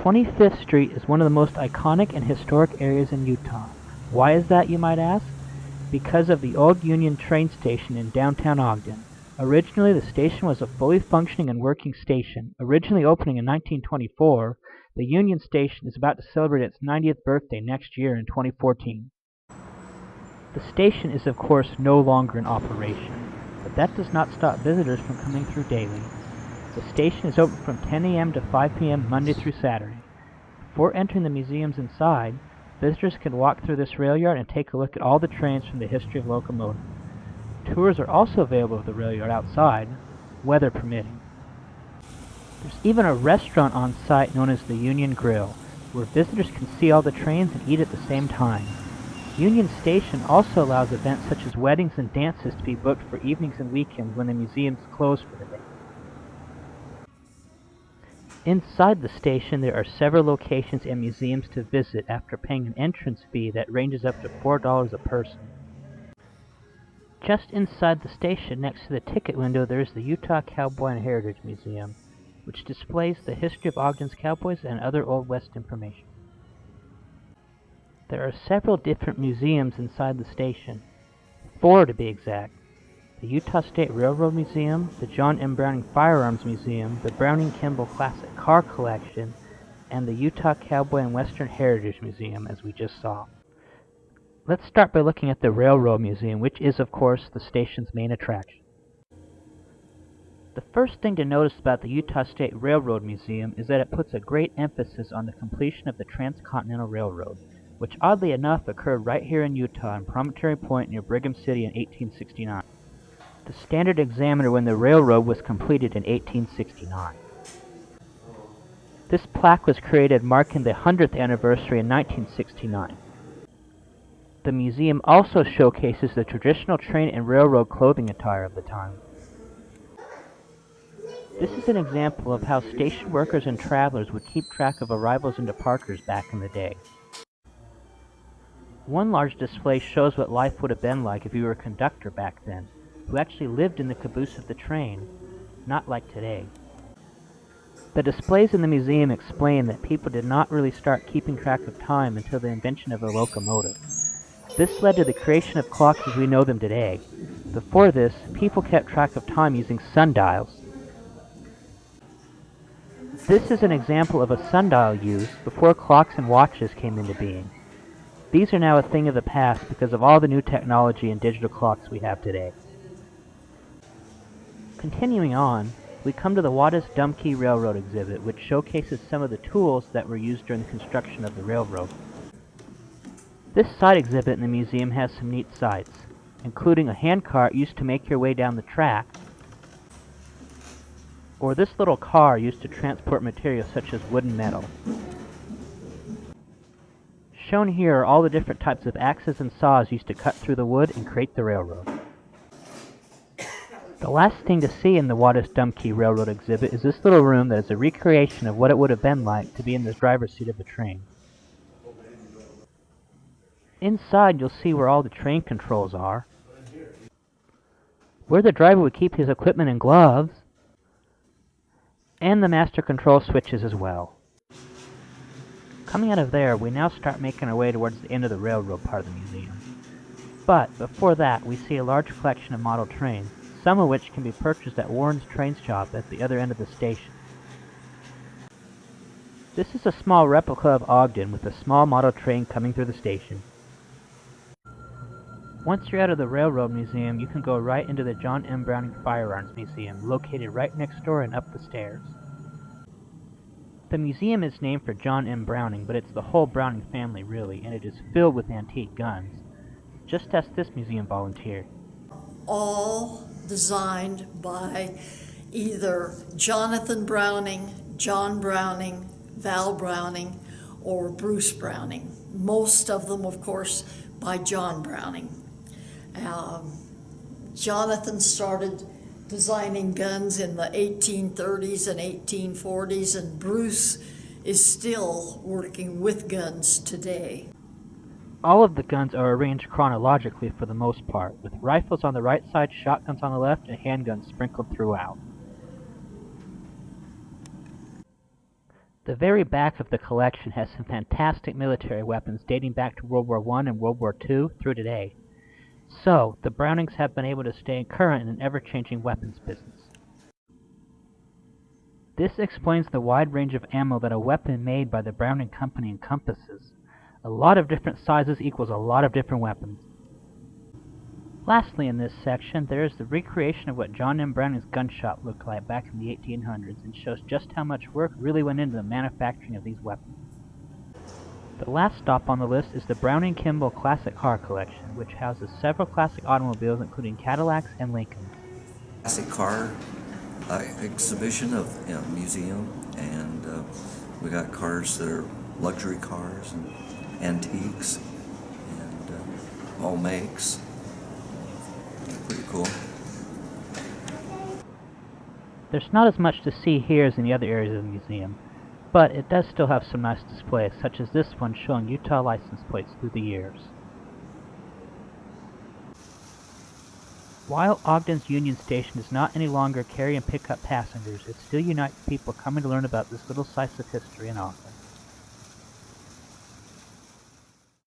25th Street is one of the most iconic and historic areas in Utah. Why is that, you might ask? Because of the Ogden Union train station in downtown Ogden. Originally, the station was a fully functioning and working station. Originally opening in 1924, the Union Station is about to celebrate its 90th birthday next year in 2014. The station is of course no longer in operation, but that does not stop visitors from coming through daily. The station is open from 10 a.m. to 5 p.m. Monday through Saturday. Before entering the museums inside, visitors can walk through this rail yard and take a look at all the trains from the history of locomotive. Tours are also available of the rail yard outside, weather permitting. There's even a restaurant on site known as the Union Grill, where visitors can see all the trains and eat at the same time. Union Station also allows events such as weddings and dances to be booked for evenings and weekends when the museums close for the day. Inside the station there are several locations and museums to visit after paying an entrance fee that ranges up to $4 a person. Just inside the station next to the ticket window there is the Utah Cowboy and Heritage Museum, which displays the history of Ogden's cowboys and other Old West information. There are several different museums inside the station, 4 to be exact. The Utah State Railroad Museum, the John M. Browning Firearms Museum, the Browning-Kimball Classic Car Collection, and the Utah Cowboy and Western Heritage Museum, as we just saw. Let's start by looking at the Railroad Museum, which is, of course, the station's main attraction. The first thing to notice about the Utah State Railroad Museum is that it puts a great emphasis on the completion of the Transcontinental Railroad, which oddly enough occurred right here in Utah in Promontory Point near Brigham City in 1869. The Standard Examiner when the railroad was completed in 1869. This plaque was created marking the 100th anniversary in 1969. The museum also showcases the traditional train and railroad clothing attire of the time. This is an example of how station workers and travelers would keep track of arrivals and departures back in the day. One large display shows what life would have been like if you were a conductor back then, who actually lived in the caboose of the train, not like today. The displays in the museum explain that people did not really start keeping track of time until the invention of the locomotive. This led to the creation of clocks as we know them today. Before this, people kept track of time using sundials. This is an example of a sundial used before clocks and watches came into being. These are now a thing of the past because of all the new technology and digital clocks we have today. Continuing on, we come to the Wattis Dumkey Railroad exhibit, which showcases some of the tools that were used during the construction of the railroad. This side exhibit in the museum has some neat sights, including a handcart used to make your way down the track, or this little car used to transport materials such as wood and metal. Shown here are all the different types of axes and saws used to cut through the wood and create the railroad. The last thing to see in the Wattis Dumkey Railroad exhibit is this little room that is a recreation of what it would have been like to be in the driver's seat of a train. Inside you'll see where all the train controls are, where the driver would keep his equipment and gloves, and the master control switches as well. Coming out of there, we now start making our way towards the end of the railroad part of the museum. But before that, we see a large collection of model trains, some of which can be purchased at Warren's Train Shop at the other end of the station. This is a small replica of Ogden with a small model train coming through the station. Once you're out of the Railroad Museum, you can go right into the John M. Browning Firearms Museum, located right next door and up the stairs. The museum is named for John M. Browning, but it's the whole Browning family really, and it is filled with antique guns. Just ask this museum volunteer. All designed by either Jonathan Browning, John Browning, Val Browning, or Bruce Browning. Most of them, of course, by John Browning. Jonathan started designing guns in the 1830s and 1840s, and Bruce is still working with guns today. All of the guns are arranged chronologically for the most part, with rifles on the right side, shotguns on the left, and handguns sprinkled throughout. The very back of the collection has some fantastic military weapons dating back to World War I and World War II through today. So, the Brownings have been able to stay current in an ever-changing weapons business. This explains the wide range of ammo that a weapon made by the Browning Company encompasses. A lot of different sizes equals a lot of different weapons. Lastly in this section, there is the recreation of what John M. Browning's gun shop looked like back in the 1800s and shows just how much work really went into the manufacturing of these weapons. The last stop on the list is the Browning-Kimball Classic Car Collection, which houses several classic automobiles including Cadillacs and Lincolns. Classic car exhibition of museum, and we got cars that are luxury cars and antiques and all makes. Pretty cool. There's not as much to see here as in the other areas of the museum, but it does still have some nice displays, such as this one showing Utah license plates through the years. While Ogden's Union Station does not any longer carry and pick up passengers, it still unites people coming to learn about this little slice of history in Ogden.